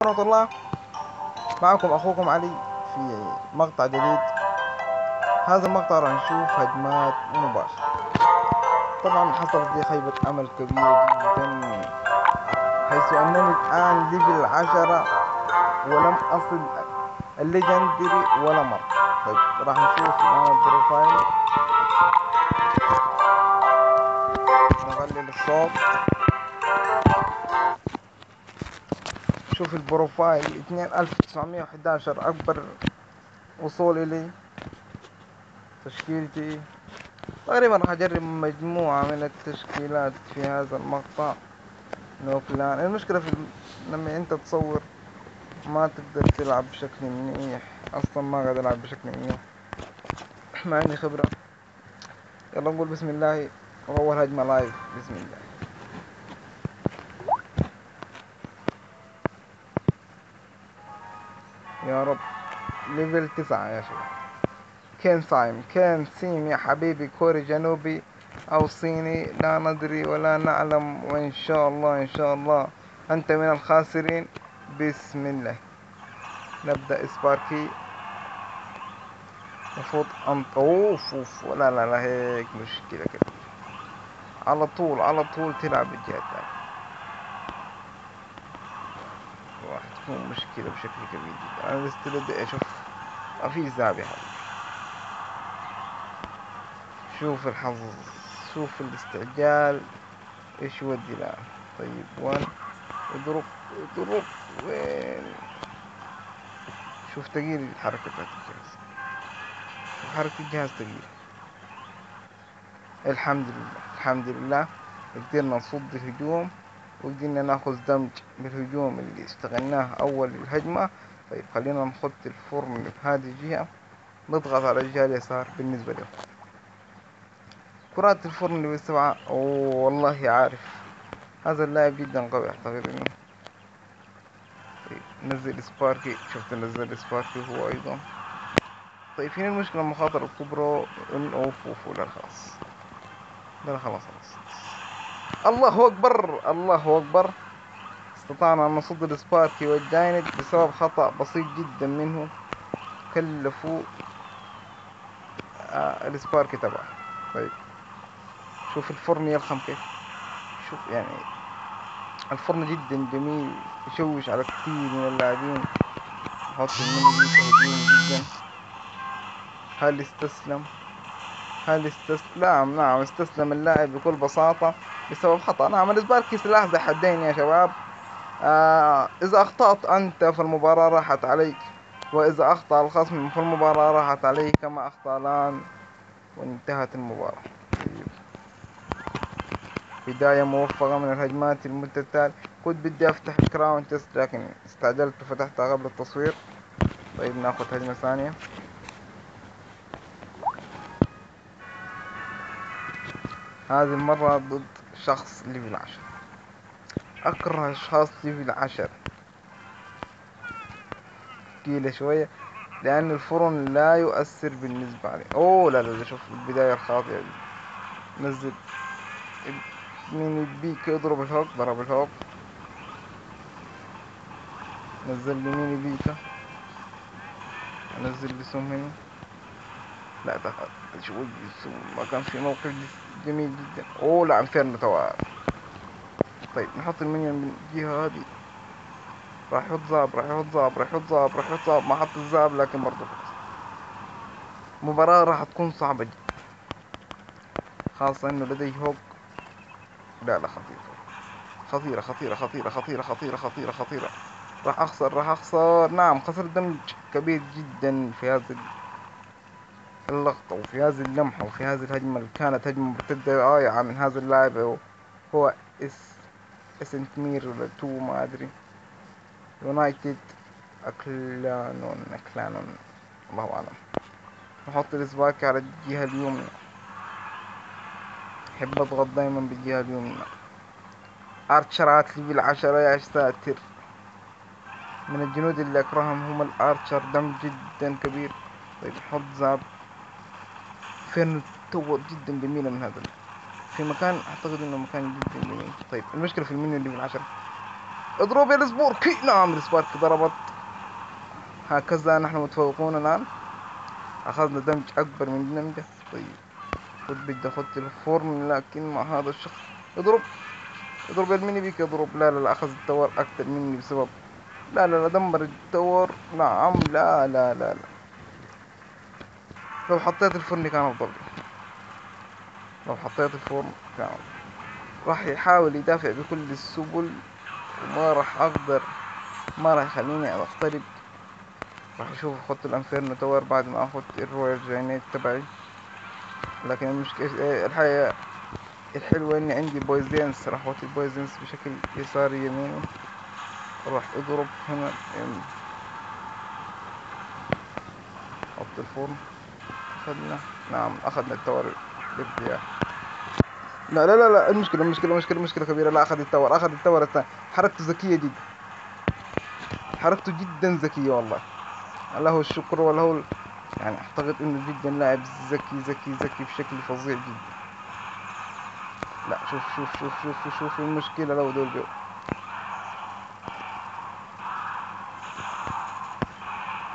ورحمة الله. معكم أخوكم علي في مقطع جديد. هذا المقطع راح نشوف هجمات مباشرة. طبعا حصلت لي خيبة أمل كبيرة جدا، حيث أنني الآن ليفل 10 ولم أصل الليجندري ولا مرة. طيب راح نشوف الآن البروفايل، نقلل الصوت. شوف البروفايل 2911 أكبر وصول إلي. تشكيلتي تقريبا راح اجرب مجموعة من التشكيلات في هذا المقطع. نوكلان المشكلة لما انت تصور ما تقدر تلعب بشكل منيح، اصلا ما قاعد العب بشكل منيح مع اني خبرة. يلا نقول بسم الله، واول هجمة لايف بسم الله. يا رب. ليفل 9 يا شباب. كين سيم يا حبيبي، كوري جنوبي او صيني لا ندري ولا نعلم، وان شاء الله ان شاء الله انت من الخاسرين. بسم الله. نبدأ سباركي. المفروض اوف لا لا لا، هيك مشكلة كده. على طول على طول تلعب بالجهة الثانية، راح تكون مشكلة بشكل كبير جدا. انا بستبدأ اشوف ما في زابي حبيبي. شوف الحظ، شوف الاستعجال ايش يودي الان. طيب وين اضرب اضرب وين. شوف تغيير الحركة بتاعت الجهاز، شوف حركة الجهاز تغيير. الحمد لله الحمد لله قدرنا نصد الهجوم، وقدرنا ناخذ دمج بالهجوم اللي اشتغلناه اول الهجمة. طيب خلينا نحط الفرن بهذه الجهة، نضغط على الجهة اليسار بالنسبة له. كرات الفرن اللي بالسبعة. اوه والله عارف هذا اللاعب جدا قوي اعتقد انه. طيب نزل سباركي، شفت نزل سباركي هو ايضا. طيب فين المشكلة؟ المخاطرة الكبرى اوف لا خلاص، لا خلاص خلاص. الله اكبر الله اكبر. استطعنا أن نصد السباركي والجاينت بسبب خطأ بسيط جدا منه، كلفوا السباركي تبعه. طيب شوف الفرن يلخم كيف. شوف يعني الفرن جدا جميل، يشوش على كثير من اللاعبين. نحط الميني بيتا هجومي جدا. هل استسلم؟ نعم استسلم اللاعب بكل بساطة بسبب خطأ. نعم السباركي سلاح ذو حدين يا شباب. إذا أخطأت أنت فالمباراة راحت عليك، وإذا أخطأ الخصم فالمباراة راحت عليه كما أخطأ الآن، وانتهت المباراة. بداية موفقة من الهجمات المتتالية. كنت بدي أفتح الكراون تيست لكن استعجلت وفتحتها قبل التصوير. طيب ناخذ هجمة ثانية. هذه المرة ضد شخص ليفل 10. أكره أشخاص ليفل 10 ثقيلة شوية، لأن الفرن لا يؤثر بالنسبة لي. أوه لا لا لا، شوف البداية الخاطئة دي. نزل مين يبيك يضرب الهوك، ضرب الهوك. نزل لي مين يبيك، انزل لي سم هنا. لا دخل شوي السم، ما كان في موقف جميل جدا. اوه لا انفيرنو تواب. طيب نحط المنيون من الجهة هذه. راح يحط زاب راح يحط زاب راح يحط زاب راح يحط زاب، ما حط الزاب لكن برضه خلاص. المباراة راح تكون صعبة جدا، خاصة انه لدي هوك. لا لا خطيرة خطيرة خطيرة خطيرة خطيرة خطيرة خطيرة. راح اخسر. نعم خسرت دمج كبير جدا في هذا اللقطة وفي هذه اللمحة وفي هذه الهجمة اللي كانت هجمة مرتدة رائعة من هذا اللاعب. هو اسنتمير ولا تو ما أدري. يونايتد أكلانون الله أعلم. نحط الإسباكي على الجهة اليمنى، أحب أضغط دايما بالجهة اليمنى. آرشرات ليفل 10 يا ساتر. من الجنود اللي أكرههم هم الآرشر، دم جدا كبير. طيب نحط زاب. فين تو جدا جميلة من هذا في مكان، اعتقد انه مكان جدا جميل. طيب المشكلة في المنيو اللي في 10. اضرب يا السبوركي. نعم السبارك ضربت. هكذا نحن متفوقون الآن. أخذنا دمج أكبر من دمجة. طيب خد بدي أخذ الفرن، لكن مع هذا الشخص. اضرب اضرب يا الميني بيك اضرب. لا لا لا، أخذ التور أكثر مني بسبب. لا لا لا، دمر التور. نعم لا لا لا لا. لو حطيت الفرن كان أفضل. لو حطيت الفرن كان أفضل. راح يحاول يدافع بكل السبل، وما راح أقدر. ما راح يخليني أقترب. راح أشوف أخذت الأنفيرنو تور بعد ما أخذت الرويال جاينيت تبعي. لكن المشكلة الحقيقة الحلوة إني عندي بويزنس. راح أخذ البويزنس بشكل يساري يميني. راح أضرب هنا. حط الفرن. أخذنا. نعم أخذنا التور بارتياح. لا لا لا لا، المشكلة كبيرة. لا، أخذ التور الثاني. حركته ذكية جدا. حركته جدا ذكية والله. له الشكر وله يعني أعتقد إنه جدا لاعب ذكي بشكل فظيع جدا. لا، شوف المشكلة لو دول جو.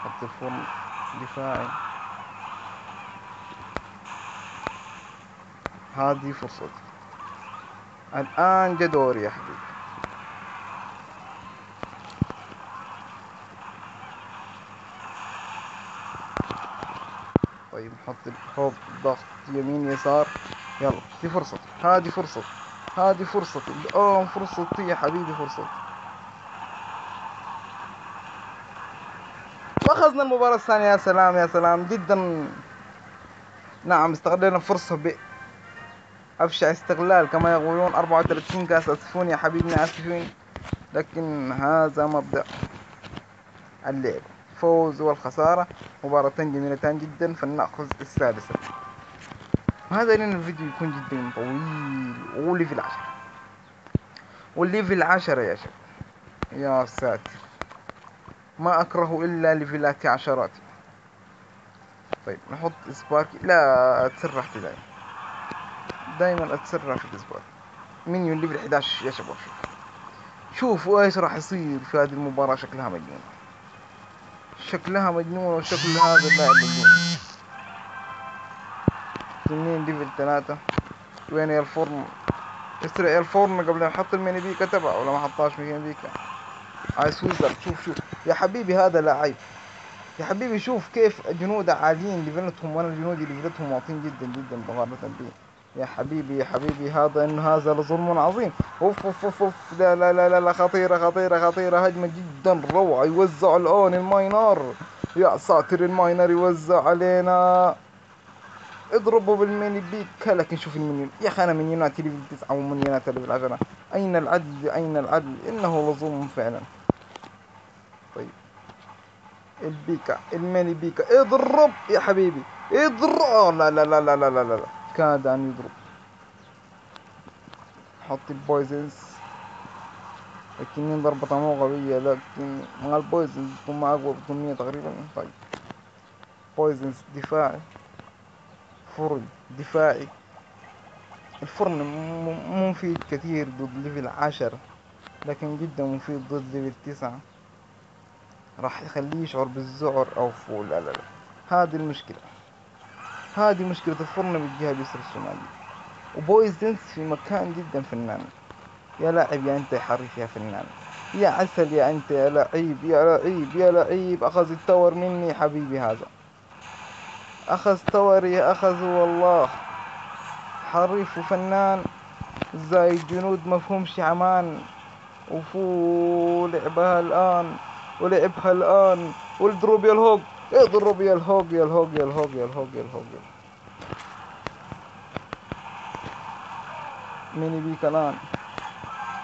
حط الفرن دفاعي. هذه فرصتي الآن. جدوري يا حبيبي. طيب نحط الحب ضغط يمين يسار. يلا دي فرصتي. هذه فرصتي الآن. فرصتي يا حبيبي، فرصتي. وأخذنا المباراة الثانية. يا سلام يا سلام جدا. نعم استغلينا الفرصة بأبشع استغلال كما يقولون. 34 كاس. أسفون يا حبيبنا، آسفين. لكن هذا مبدأ اللعب. فوز والخسارة. مباراتين جميلتان جدا، فلنأخذ السادسة. هذا لأن الفيديو يكون جدا طويل. والليفل 10 يا شباب. يا ساتر، ما أكره إلا ليفلات عشرات. طيب نحط سباركي. لا، تسرحت دايما أتسرع في السبارك. مينيون ليفل 11 يا شباب. شوفوا ايش راح يصير في هذه المباراة. شكلها مجنون وشكل هذا اللاعب مجنون. تنين ليفل 3. وين يا الفورم؟ يسرق يا الفورم قبل ما يحط الميني بيكا تبعه، ولا ما حطاش ميني بيكا. عايز ويزر. شوف يا حبيبي، هذا لاعب. يا حبيبي شوف كيف جنود عاديين ليفلتهم، وانا جنودي ليفلتهم واطين جدا مقارنة بي. يا حبيبي هذا لظلم عظيم. اوف. لا، خطيرة هجمة جدا روعة. يوزع الان الماينر. يا ساتر، الماينر يوزع علينا. اضربوا بالميني بيك. لكن شوف المنيون يا اخي. انا منيوناتي ليفل 9 ومنيوناتي ليفل 10. اين العدل؟ انه لظلم فعلا. طيب الميني بيكا اضرب يا حبيبي. اضرب. لا. كاد ان يضرب. حط البويزنز. لكن ضربة مو قوية، لكن مع البويزنز بتكون ما أقوى، بتكون 100 تقريبا. طيب بويزنز دفاعي. فرن دفاعي. الفرن مفيد كثير ضد ليفل 10، لكن جدا مفيد ضد ليفل 9. راح يخليه يشعر بالذعر أو فول. لا. هذه المشكلة. هذه مشكلة الفرن بالجهة اليسرى الشمالية. وبويزنز في مكان جدا فنان. يا لاعب يا أنت يا حريف يا فنان. يا عسل يا أنت يا لعيب. أخذ التور مني حبيبي. هذا أخذ توري. أخذه والله. حريف وفنان زي الجنود مفهومش عمان. وفو لعبها الآن. واضرب يا الهوج. اضرب يا الهوج. ميني بيك الآن.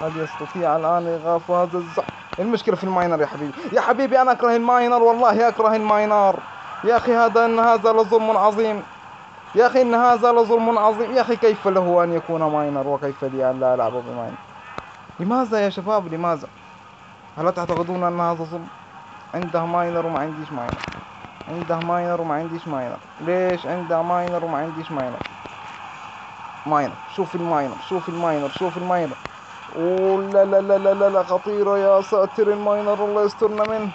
هل يستطيع الآن إيقاف هذا الزحف؟ المشكلة في الماينر يا حبيبي أنا أكره الماينر، والله أكره الماينر. يا أخي هذا لظلم عظيم. يا أخي كيف له أن يكون ماينر، وكيف لي أن لا ألعب بماينر؟ لماذا يا شباب، لماذا؟ هل تعتقدون أن هذا ظلم؟ عنده ماينر وما عنديش ماينر. ليش عنده ماينر وما عنديش ماينر؟ شوف الماينر. أوه لا لا لا لا لا لا، خطيرة يا ساتر. الماينر الله يسترنا منه،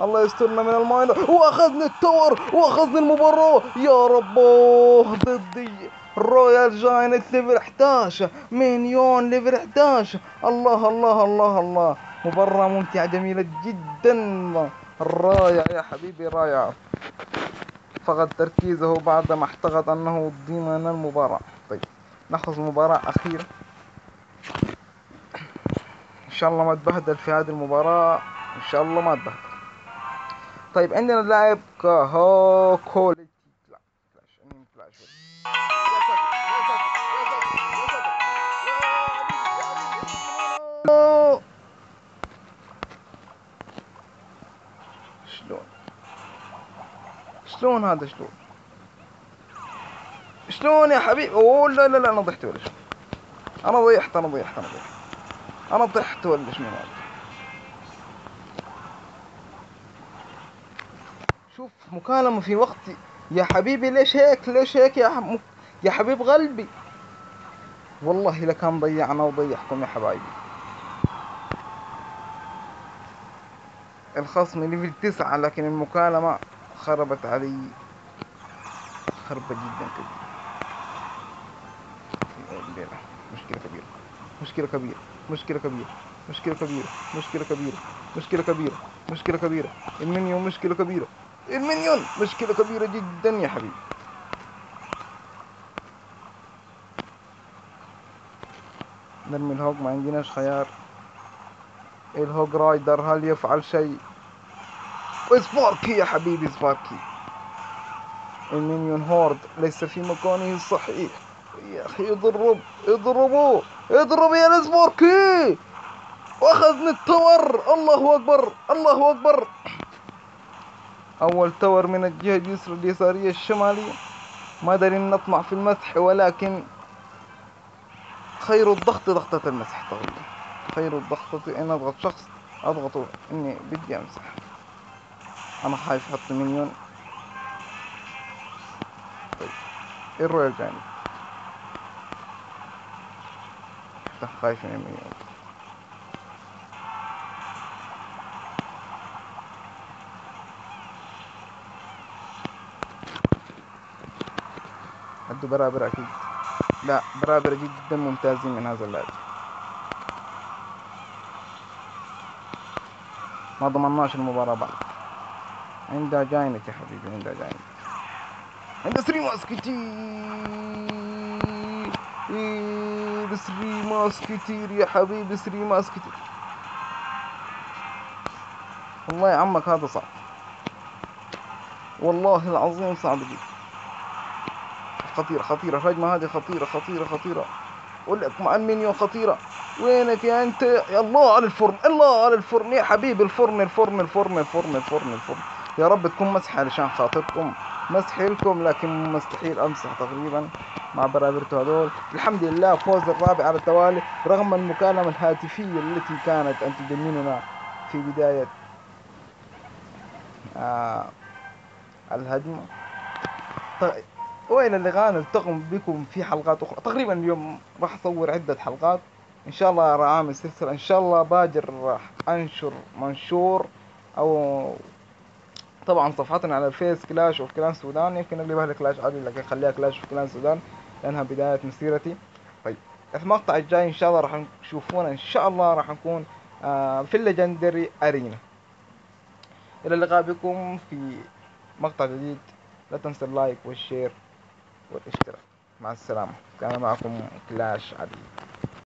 الله يسترنا من الماينر. واخذني التور واخذني المباراة يا رباه. ضدي رويال جاينت ليفل 11، مليون ليفل 11. الله الله الله الله، مباراة ممتعة جميلة جدا، رائع يا حبيبي رائع. فقد تركيزه بعدما اعتقد أنه ضمن المباراة. طيب نأخذ مباراة أخيرة إن شاء الله ما تبهدل في هذه المباراة، إن شاء الله ما تبهدل. طيب عندنا لاعب كهو كوليتي. لا كلاش، انمي كلاش. يا ساتر يا ساتر يا ساتر يا ساتر يا شلون شلون هذا شلون شلون يا حبيبي؟ اوه لا لا لا، انا ضحت ولا شو؟ انا ضيحت انا ضيحت انا ضيحت انا ضحت ولا شنو هذا؟ شوف مكالمة في وقتي يا حبيبي. ليش هيك ليش هيك يا حبيب قلبي؟ والله لكان ضيعنا وضيعكم يا حبايبي. الخصم ليفل 9 لكن المكالمة خربت علي خربة جدا كبيرة. الليلة مشكلة كبيرة، مشكلة كبيرة، مشكلة كبيرة، مشكلة كبيرة، مشكلة كبيرة، مشكلة كبيرة، مشكلة كبيرة. المنيون مشكلة كبيرة، المنيون مشكلة كبيرة جدا يا حبيبي. نرمي الهوج، ما عندناش خيار. الهوج رايدر هل يفعل شيء؟ سباركي يا حبيبي سباركي. المنيون هورد ليس في مكانه الصحيح يا اخي. اضرب اضربوه اضرب يا سباركي. واخذني التور. الله اكبر الله اكبر. اول تور من الجهة اليسرى اليسارية الشمالية. ما ادري ان نطمع في المسح، ولكن خير الضغط ضغطة المسح تقريبا. خير الضغطة ان اضغط شخص اضغطه اني بدي امسح. انا خايف احط مليون. طيب الرويال جاينت خايف من المليون. عنده برابر اكيد. لا برابر جدا ممتازين من هذا اللاعب. ما ضمناش المباراة بعد. عندها جاينت يا حبيبي، عندها جاينت. عندها 3 ماسكتير. 3 ماسكتير يا حبيبي، 3 ماسكتير. والله يا عمك هذا صعب، والله العظيم صعب جدا. خطيرة خطيرة الهجمة هذه، خطيرة خطيرة خطيرة. أقول لك مع المنيون خطيرة. وينك يا أنت؟ يا الله على الفرن، الله على الفرن يا حبيبي. الفرن الفرن الفرن الفرن الفرن الفرن. يا رب تكون مسحة علشان خاطركم، مسحي لكم، لكن مستحيل أمسح تقريبا مع برابرته هذول. الحمد لله فوز الرابع على التوالي رغم المكالمة الهاتفية التي كانت أن تجنننا في بداية آه الهجمة. طيب وإلى اللقاء، نلتقي بكم في حلقات أخرى. تقريبا اليوم راح أصور عدة حلقات إن شاء الله، راح أعمل سلسلة إن شاء الله. باجر راح أنشر منشور، أو طبعا صفحتنا على الفيس كلاش أوف كلان السودان. يمكن أقلبها لكلاش عادي لكن خليها كلاش أوف كلان السودان لأنها بداية مسيرتي. طيب المقطع الجاي إن شاء الله راح تشوفونا إن شاء الله راح نكون في الليجندري أرينا. إلى اللقاء بكم في مقطع جديد. لا تنسى اللايك والشير والاشتراك. مع السلامة. كان معكم كلاش عديد.